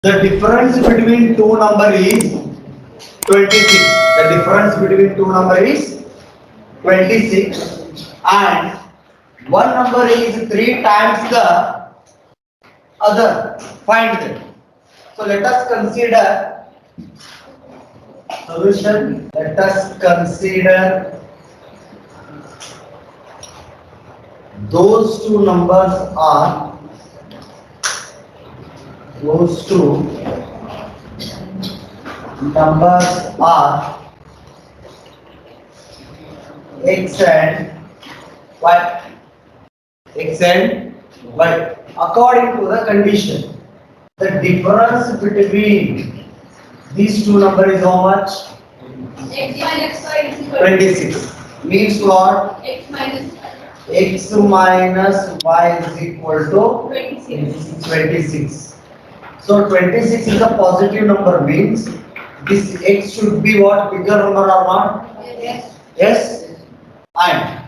The difference between two number is 26. The difference between two number is 26 and one number is 3 times the other. Find them. So let us consider solution. Let us consider those two numbers are x and y. X and y. According to the condition, the difference between these two numbers is how much? X minus y is equal to 26. Means what? x minus y. X minus y is equal to 26. 26. So 26 is a positive number, means this x should be what? Bigger number or not? Yes. Yes. And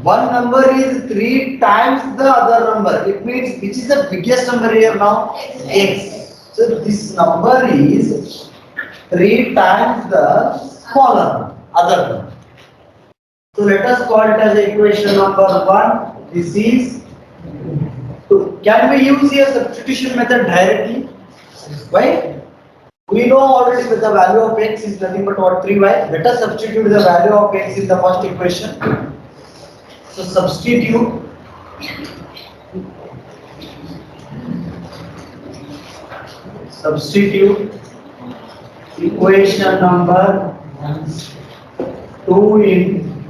one number is 3 times the other number. It means which is the biggest number here now? X. So this number is 3 times the smaller other number. So let us call it as equation number 1. This is 2. Can we use here substitution method directly? Why? We know already that the value of x is nothing but what? 3y. Let us substitute the value of x in the first equation. So substitute equation number 2 in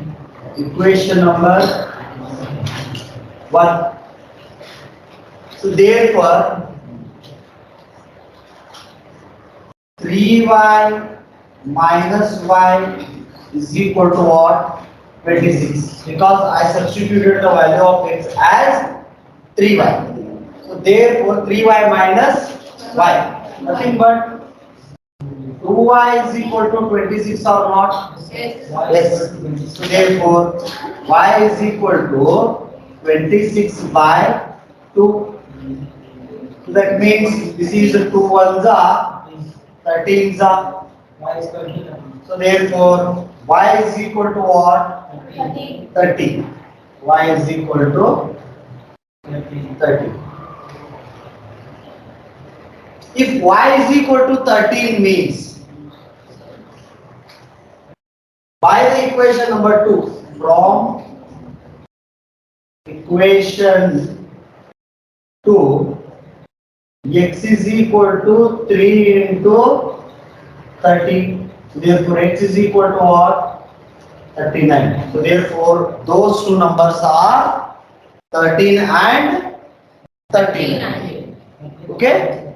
equation number 1. So therefore 3y minus y is equal to what? 26, because I substituted the value of x as 3y. So therefore 3y minus y, nothing but 2y is equal to 26 or not? Yes. Yes. So therefore y is equal to 26 by 2. So that means this is 2 ones are 13s are. So therefore y is equal to what? 30. Y is equal to 30. If y is equal to 13 means by the equation number 2, from equation 2, x is equal to 3 into 30. Therefore x is equal to what? 39. So therefore those two numbers are 13 and 13. Okay?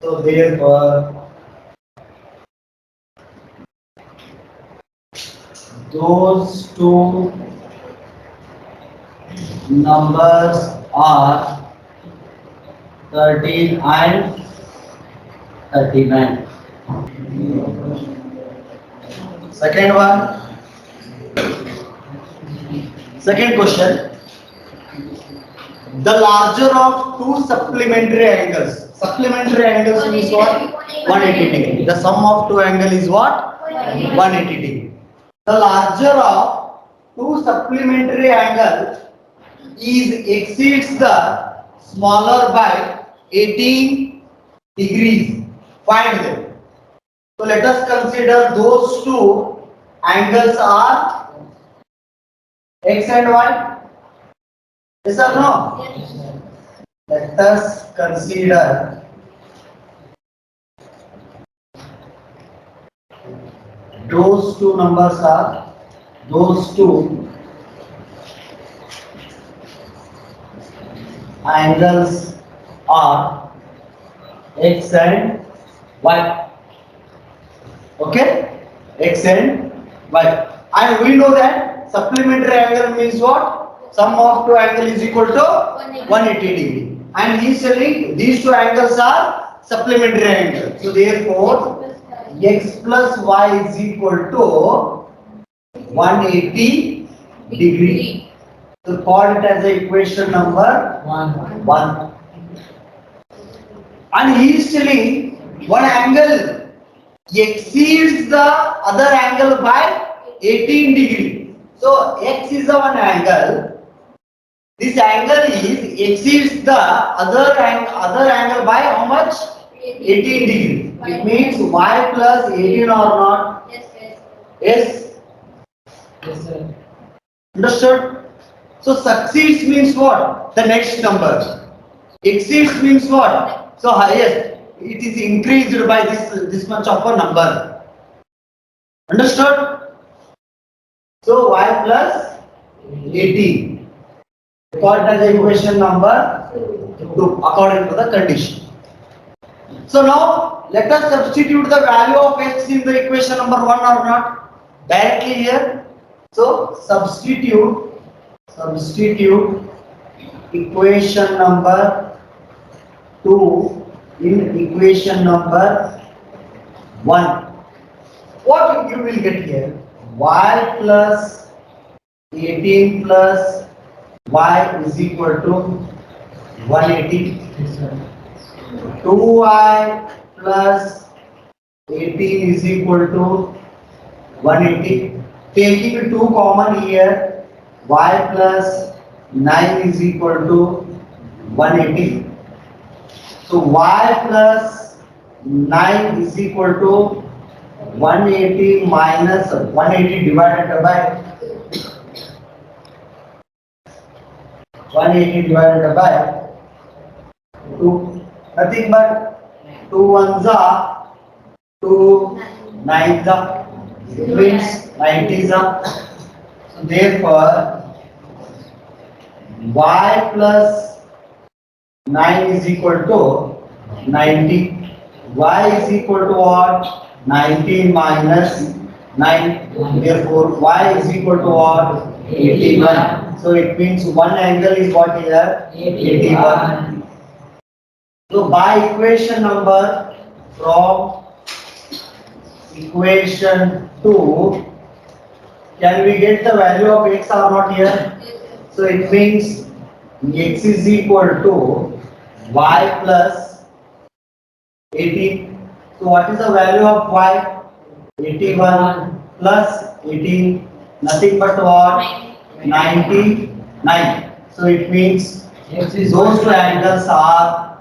So therefore those two numbers are 13 and 39. Second one. Second question. The larger of two supplementary angles. Supplementary angles means what? 180 degree. The sum of two angles is what? 180 degree. The larger of two supplementary angles is exceeds the smaller by 18 degrees. Find them. So let us consider those two angles are x and y. Yes or no? Yes. Let us consider those two numbers are those two angles are x and y. Okay? X and y. And we know that supplementary angle means what? Sum of two angles is equal to 180 degree. And he is telling these two angles are supplementary angles. So therefore x plus y is equal to 180 degree. So call it as a equation number 1. and he is telling one angle exceeds the other angle by 18 degree. So x is the one angle. This angle is exceeds the other angle by how much? 18 degree. It means y plus 18 or not? Yes, yes. Yes. Yes, sir. Understood? So succeeds means what? The next number. Exceeds means what? So highest. It is increased by this much of a number. Understood? So y plus 18. Called as equation number 2 according to the condition. So now let us substitute the value of x in the equation number 1 or not? Directly here. So substitute equation number 2 in equation number 1. What you will get here? Y plus 18 plus y is equal to 180. Yes, sir. 2y plus 18 is equal to 180. Taking 2 common here, y plus 9 is equal to 180. So y plus 9 is equal to 180 minus 180 divided by 2. Nothing but 2 ones are 2 nines are. It means 90s are. So therefore y plus 9 is equal to 90. Y is equal to what? 19 minus 9. Therefore y is equal to what? 81. So it means one angle is what here? 81. So by equation number from equation 2, can we get the value of x or not here? So it means x is equal to y plus 18. So what is the value of y? 81 plus 18, nothing but what? 99. So it means X is those two angles are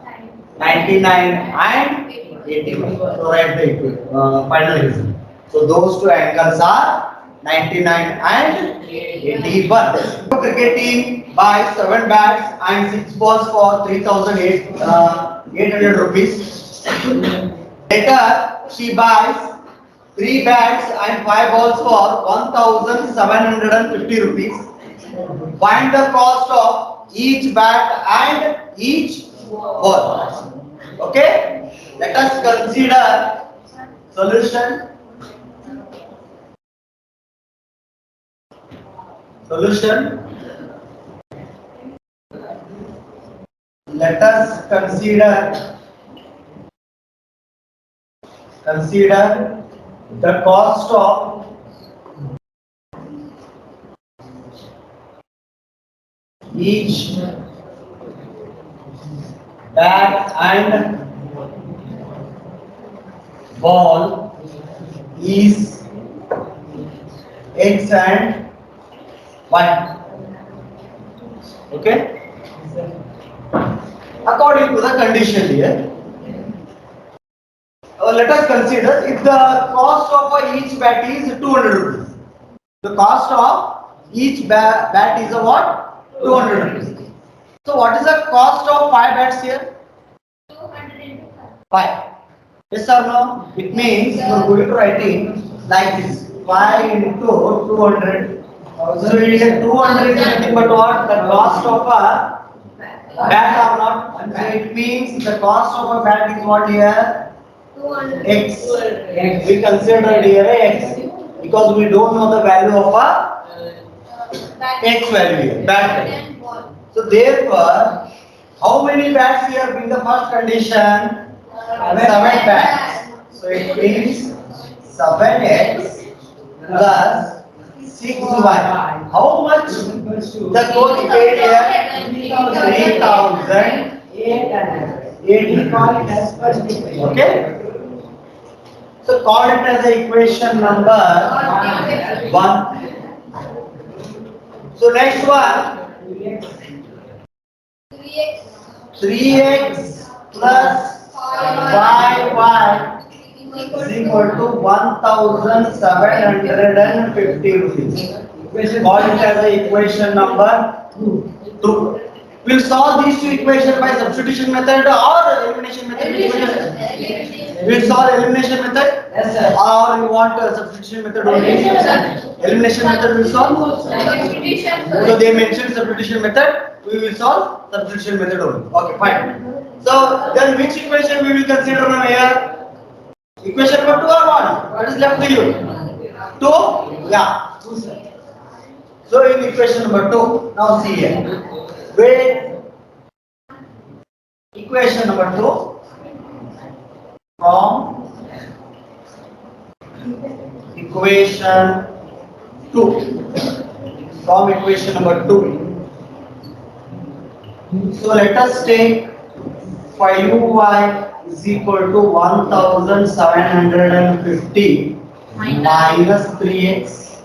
99 and 81. So write the final result. So those two angles are 99 and 81. Cricket team buys 7 bats and 6 balls for 3,800 rupees. Later, she buys 3 bats and 5 balls for 1,750 rupees. Find the cost of each bat and each ball. Okay? Let us consider solution. Let us consider the cost of each bat and ball is x and y. Okay? According to the condition here. Let us consider if the cost of each bat is 200 rupees. The cost of each bat is a what? 200 rupees. So what is the cost of 5 bats here? 5. Yes or no? It means you are going to writing like this. 5 into 200. So it is 200 is nothing but what? The cost of a bat or not? So it means the cost of a bat is what here? X. We consider here x because we don't know the value of a x value here. Bat. So therefore, how many bats here in the first condition? 7 bats. So it means 7x plus 6y. How much the total paid here? 3,800. 8. Call it as first equation. Okay. So call it as the equation number 1. So next one, 3x plus 5y is equal to 1750 rupees. Call it as the equation number 2. We'll solve these two equations by substitution method or elimination method. We'll solve elimination method. Yes, sir. Or you want a substitution method only? Elimination method will solve. So they mentioned substitution method. We will solve substitution method only. Okay, fine. So then which equation we will consider now here? Equation number 2 or 1? What is left to you? 2? Yeah. So in equation number 2, now see here. With equation number 2 from equation 2 from equation number 2. So let us take 5y is equal to 1750 minus 3x.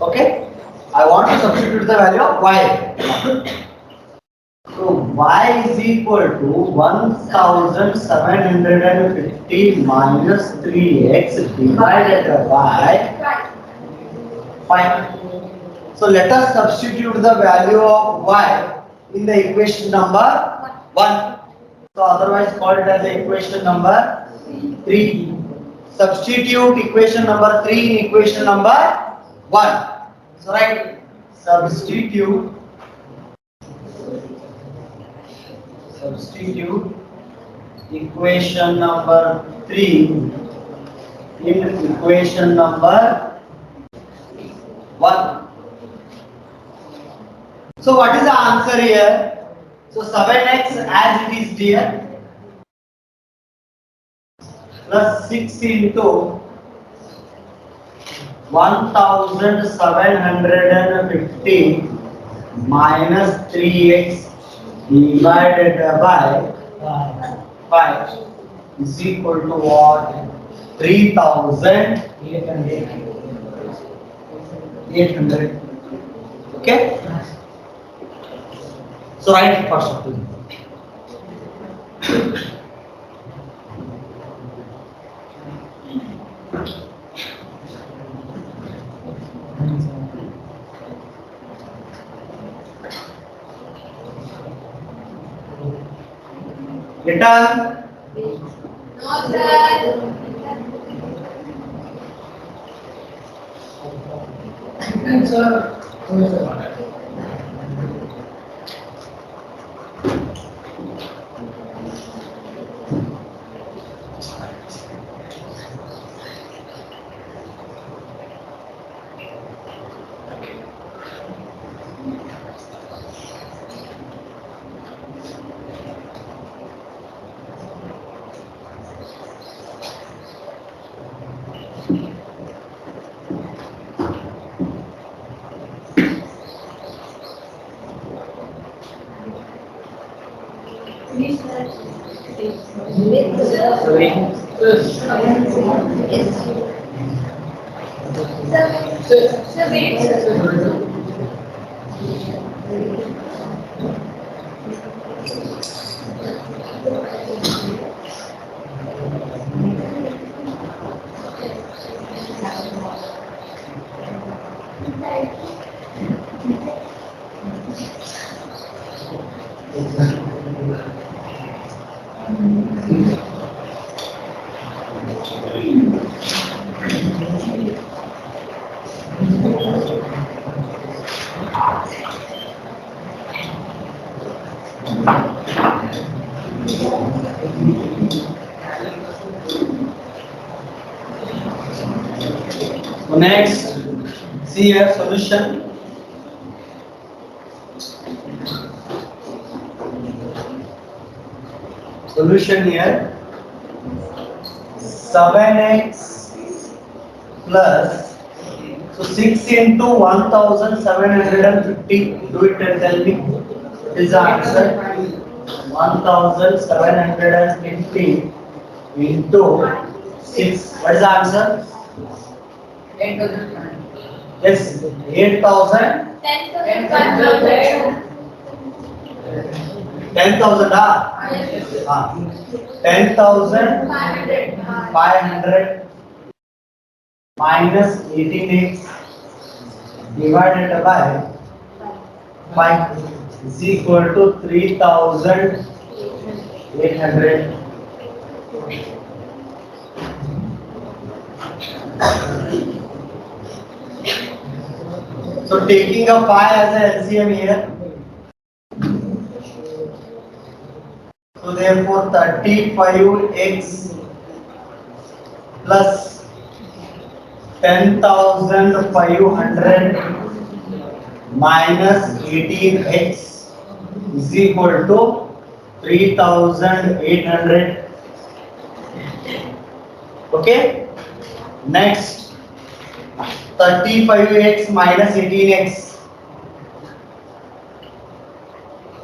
Okay, I want to substitute the value of y. So y is equal to 1750 minus 3x divided by 5. So let us substitute the value of y in the equation number 1. So otherwise call it as the equation number 3. Substitute equation number 3 in equation number 1. So right, substitute equation number 3 in equation number 1. So what is the answer here? So 7x as it is there plus 6 into 1750 minus 3x divided by 5 is equal to what? 3800. Okay? So write it first. Return. So next, see here solution. Solution here 7x plus, so 6 into 1750, do it and tell me what is the answer. 1750 into 6. What is the answer? 8,000. Yes, 8,000. 10,000. 10,000 10,500 minus 18x divided by 5 is equal to 3,800. So taking a pi as a LCM here. So therefore 35x plus 10,500 minus 18x is equal to 3,800. Okay. Next 35x minus 18x.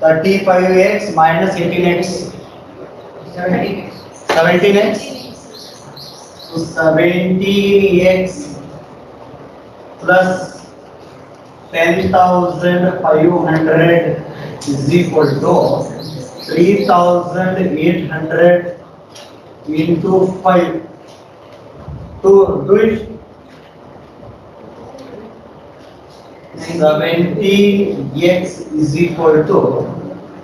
35x minus 18x. 17x. So 17x plus 10,500 is equal to 3,800 into 5. To do it, 17x is equal to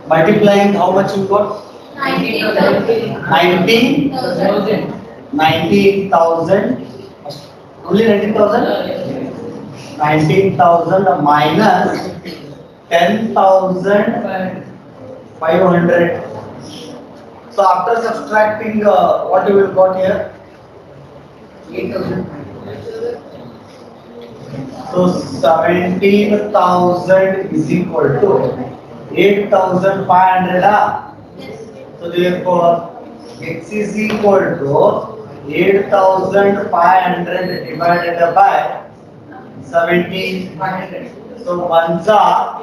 multiplying how much you got? 19,000. 19,000. Only 19,000? 19,000 minus 10,500. So after subtracting, what you will got here? 8,000. So 17,000 is equal to 8,500. So therefore, x is equal to 8,500 divided by 17,500. So 1s are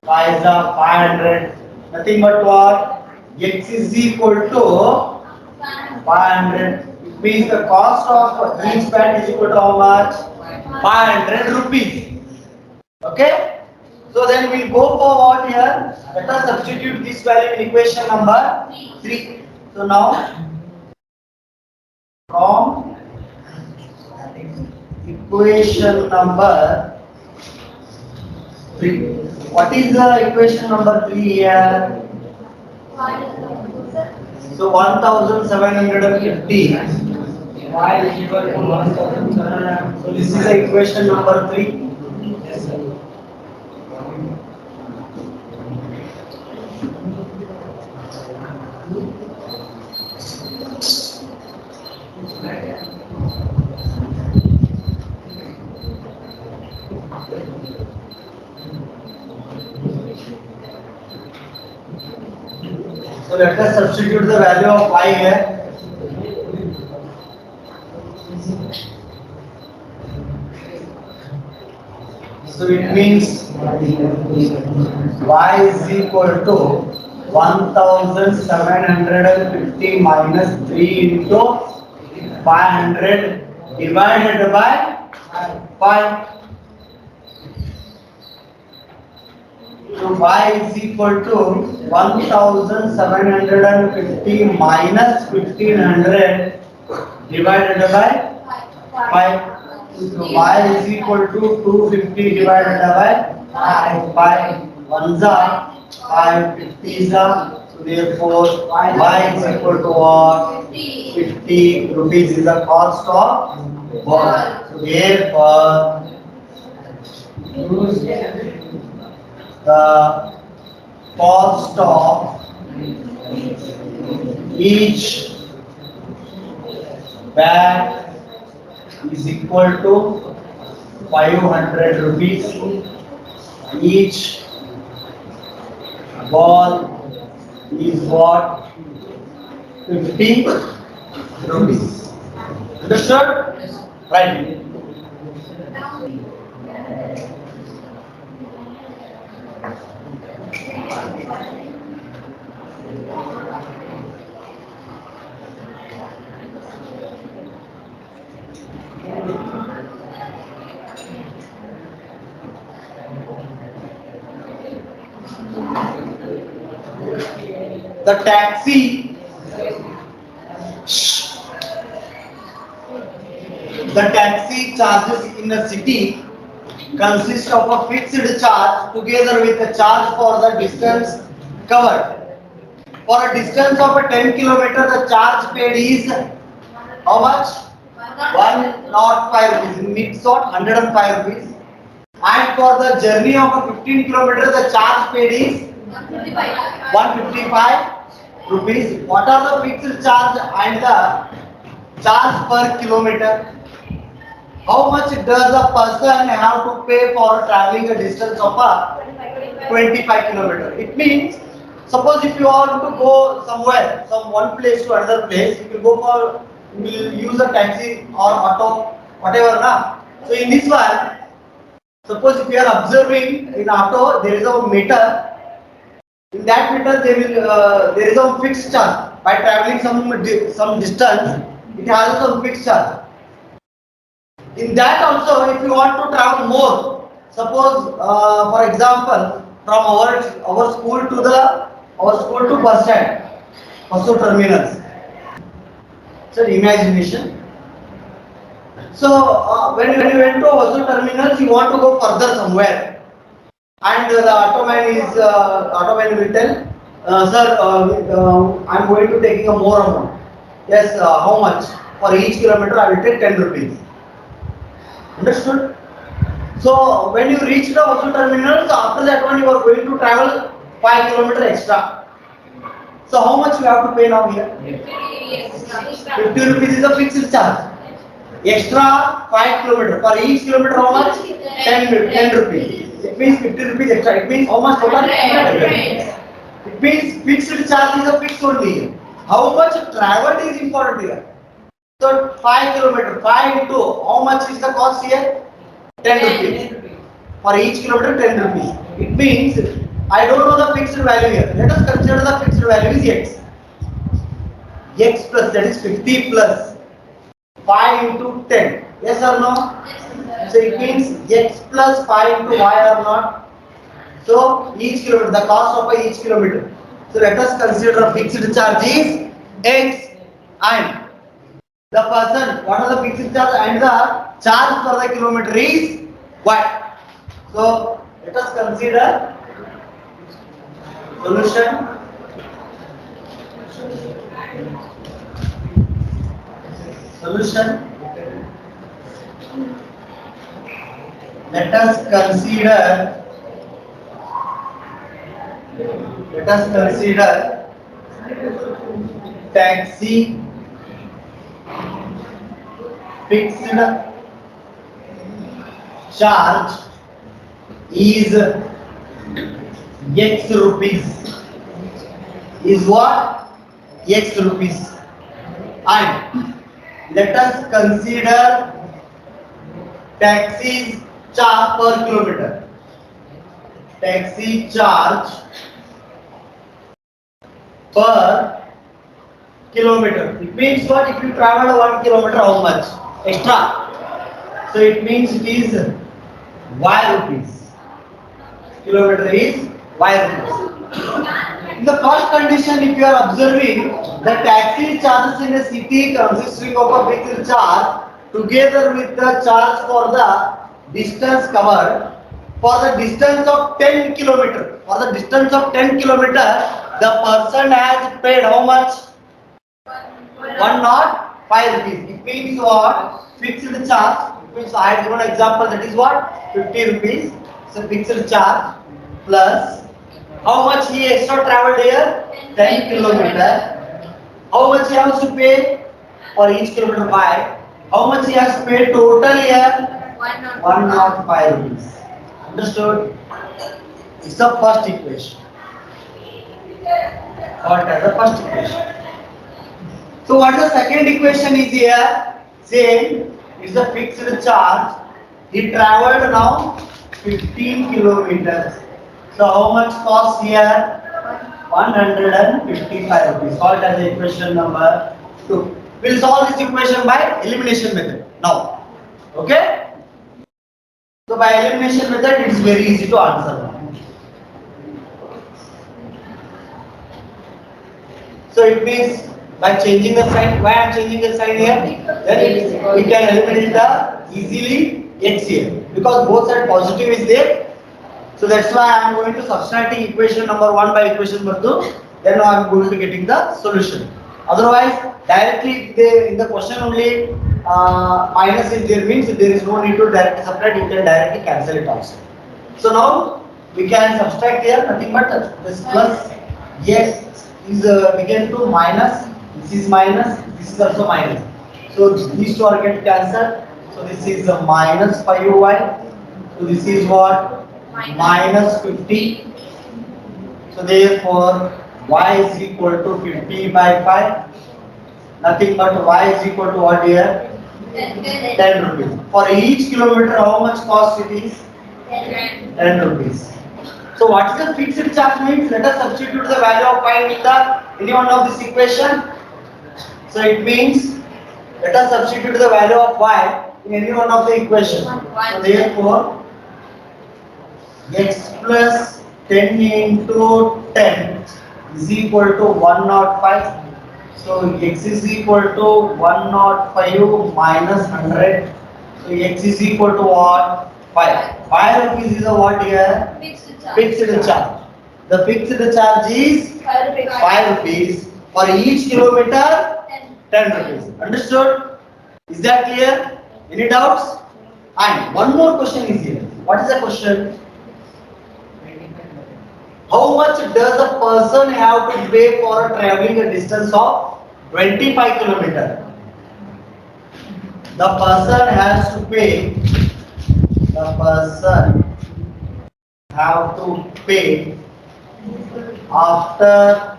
5s are 500. Nothing but what? X is equal to 500. It means the cost of each pad is equal to how much? 500 rupees. Okay? So then we'll go for what here? Let us substitute this value in equation number 3. So now from equation number 3. What is the equation number 3 here? So 1,750. Y is equal to 1,700. So this is the equation number 3. Yes, sir. So let us substitute the value of y here. So it means y is equal to 1,750 minus 3 into 500 divided by 5. So y is equal to 1,750 minus 1,500 divided by 5. So y is equal to 250 divided by 5. 1s are 5, 50s are. So therefore y is equal to what? 50 rupees is the cost of ball. So therefore the cost of each bag is equal to 500 rupees. Each ball is what? 50 rupees. Understood? Right. The taxi, the taxi charges in a city consist of a fixed charge together with a charge for the distance covered. For a distance of a 10 kilometer, the charge paid is how much? 105 rupees. In mix of 105 rupees. And for the journey of a 15 kilometer, the charge paid is 155 rupees. What are the fixed charge and the charge per kilometer? How much does a person have to pay for traveling a distance of a 25 kilometer? It means, suppose if you want to go somewhere, from one place to another place, if you go for, you will use a taxi or auto, whatever, na? So in this one, suppose if you are observing in auto, there is a meter. In that meter, there is a fixed charge. By traveling some distance, it has some fixed charge. In that also, if you want to travel more, suppose for example, from our school to bus stand, also terminals. So imagination. So when you went to also terminals, you want to go further somewhere, and the automan will tell, sir, I am going to taking a more amount. Yes, how much? For each kilometer, I will take 10 rupees. Understood? So when you reach the Vasu terminal, so after that one you are going to travel 5 kilometer extra. So how much you have to pay now here? 50 rupees is a fixed charge. Extra 5 kilometer. For each kilometer how much? 10 rupees. It means 50 rupees extra. It means how much total? 100. It means fixed charge is a fixed only. How much traveled is important here. So 5 kilometer, 5 into how much is the cost here? 10 rupees. For each kilometer 10 rupees. It means I don't know the fixed value here. Let us consider the fixed value is x. X plus, that is 50 plus 5 into 10. Yes or no? So it means x plus 5 into y or not. So each kilometer, the cost of each kilometer. So let us consider a fixed charge is x and the person, what are the fixed charge and the charge per the kilometer is y. So let us consider solution. Solution. Let us consider taxi fixed charge is x rupees. Is what? X rupees. And let us consider taxi charge per kilometer. Taxi charge per kilometer. It means what? If you travel 1 kilometer, how much extra? So it means it is y rupees. Kilometer is y rupees. In the first condition, if you are observing the taxi charges in a city consisting of a fixed charge together with the charge for the distance covered, for the distance of 10 kilometer, the person has paid how much? 105 rupees. It means what? Fixed charge. It means I have given an example, that is what? 50 rupees. So fixed charge plus how much he extra traveled here? 10 kilometer. How much he has to pay for each kilometer by? How much he has to pay total here? 105 rupees. Understood? It's the first equation. What is the first equation? So what the second equation is here? Same. It's the fixed charge. He traveled now 15 kilometers. So how much cost here? 155 rupees. Solved as equation number 2. We'll solve this equation by elimination method now. Okay? So by elimination method, it is very easy to answer. So it means by changing the sign, why I am changing the sign here? Then we can eliminate the easily x here because both side positive is there. So that's why I am going to subtracting equation number 1 by equation number 2. Then I am going to getting the solution. Otherwise, directly they, in the question only minus is there means there is no need to directly subtract. You can directly cancel it also. So now we can subtract here nothing but this plus yes is begin to minus. This is minus. This is also minus. So these two are get cancelled. So this is a minus 5y. So this is what? Minus 50. So therefore y is equal to 50 by 5. Nothing but y is equal to what here? 10 rupees. For each kilometer how much cost it is? 10 rupees. So what is the fixed charge means? Let us substitute the value of y in the any one of this equation. So it means let us substitute the value of y in any one of the equation. So therefore x plus 10 into 10 is equal to 105. So x is equal to 105 minus 100. So x is equal to what? 5. 5 rupees is a what here? Fixed charge. The fixed charge is 5 rupees. For each kilometer 10 rupees. Understood? Is that clear? Any doubts? And one more question is here. What is the question? How much does a person have to pay for traveling a distance of 25 kilometers? The person has to pay. The person have to pay after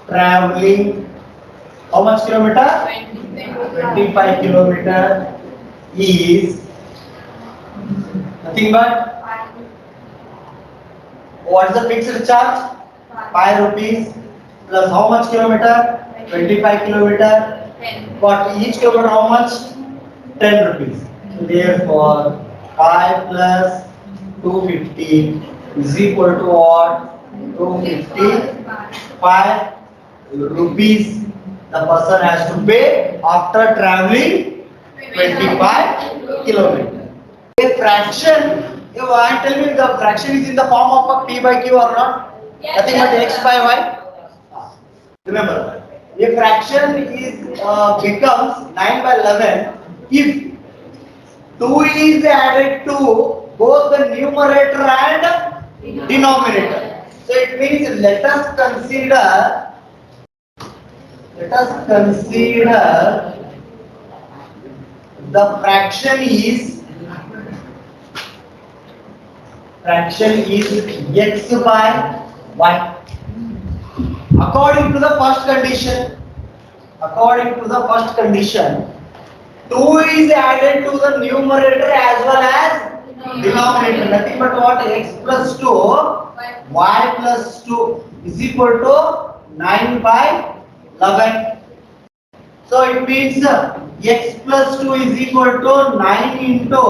traveling how much kilometer? 25 kilometer is nothing but what is the fixed charge? 5 rupees plus how much kilometer? 25 kilometer. For each kilometer how much? 10 rupees. So therefore 5 plus 250 is equal to what? 255 rupees the person has to pay after traveling 25 kilometers. A fraction, if I tell me the fraction is in the form of a p by q or not? Yes, Nothing but sir. x by y. Remember, a fraction is becomes 9 by 11 if 2 is added to both the numerator and denominator. So it means let us consider the fraction is x by y. According to the first condition, 2 is added to the numerator as well as denominator. Nothing but what? X plus 2, y plus 2 is equal to 9 by 11. So it means x plus 2 is equal to 9 into,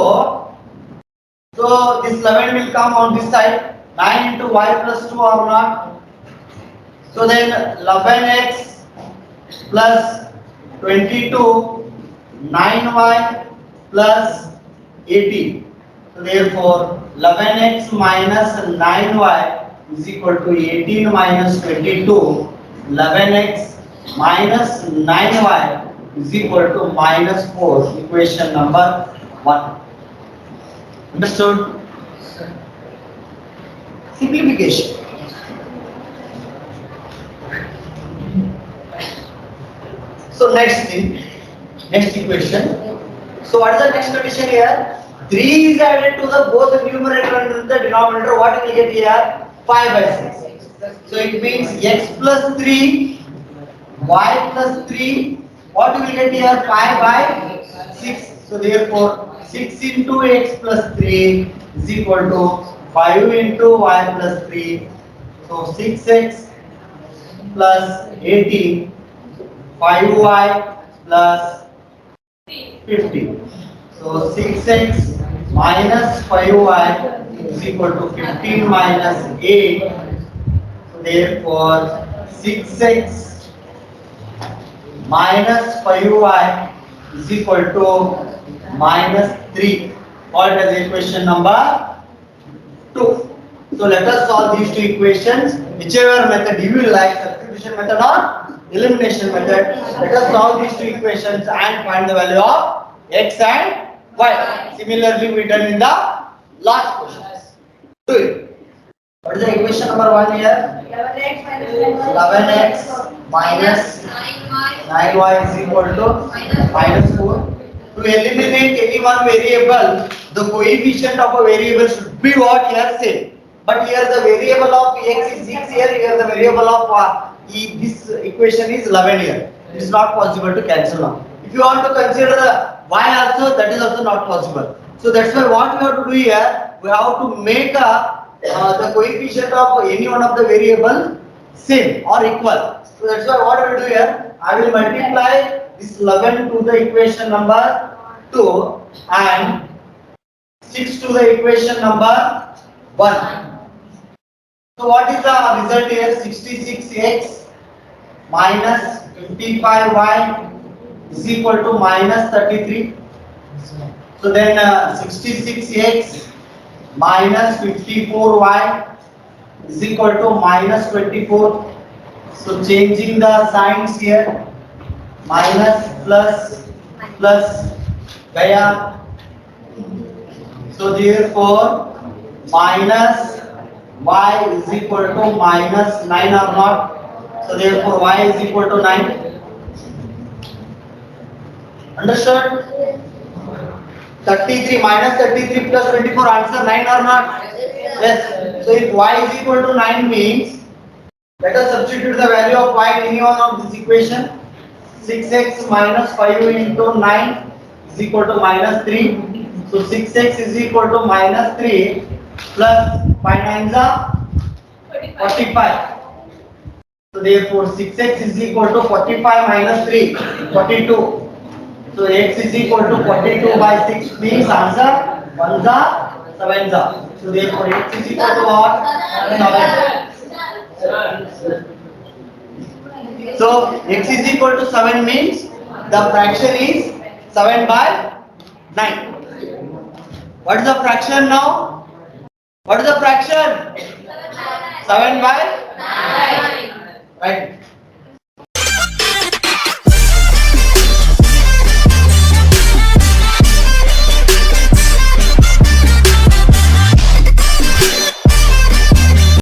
so this 11 will come on this side, 9 into y plus 2 or not. So then 11x plus 22, 9y plus 18. So therefore 11x minus 9y is equal to 18 minus 22. 11x minus 9y is equal to minus 4. Equation number 1. Understood? Simplification. So next equation. So what is the next condition here? 3 is added to the both the numerator and the denominator. What will get here? 5 by 6. So it means x plus 3, y plus 3. What will get here? 5 by 6. So therefore 6 into x plus 3 is equal to 5 into y plus 3. So 6x plus 18, 5y plus 50. So 6x minus 5y is equal to 15 minus 8. Therefore 6x minus 5y is equal to minus 3. Called as equation number 2. So let us solve these two equations. Whichever method you will like, substitution method or elimination method. Let us solve these two equations and find the value of x and y. Similarly, we done in the last questions. Do it. What is the equation number 1 here? 11x minus 9y is equal to minus 4. To eliminate any one variable, the coefficient of a variable should be what here same. But here the variable of x is 6 here the variable of this equation is 11 here. It is not possible to cancel now. If you want to consider y also, that is also not possible. So that's why what we have to do here, we have to make the coefficient of any one of the variable same or equal. So that's why what I will do here, I will multiply this 11 to the equation number 2 and 6 to the equation number 1. So what is the result here? 66x minus 55y is equal to minus 33. So then 66x minus 54y is equal to minus 24. So changing the signs here, minus plus gaya. So therefore minus y is equal to minus 9 or not. So therefore y is equal to 9. Understood? 33 minus 33 plus 24 answer 9 or not? Yes. So if y is equal to 9 means, let us substitute the value of y in any one of this equation. 6x minus 5 into 9 is equal to minus 3. So 6x is equal to minus 3 plus 5 9s are 45. So therefore 6x is equal to 45 minus 3, 42. So x is equal to 42 by 6 means answer 1 za 7 za. So therefore x is equal to what? 7. So x is equal to 7 means the fraction is 7 by 9. What is the fraction now? What is the fraction? 7 by 9. Right.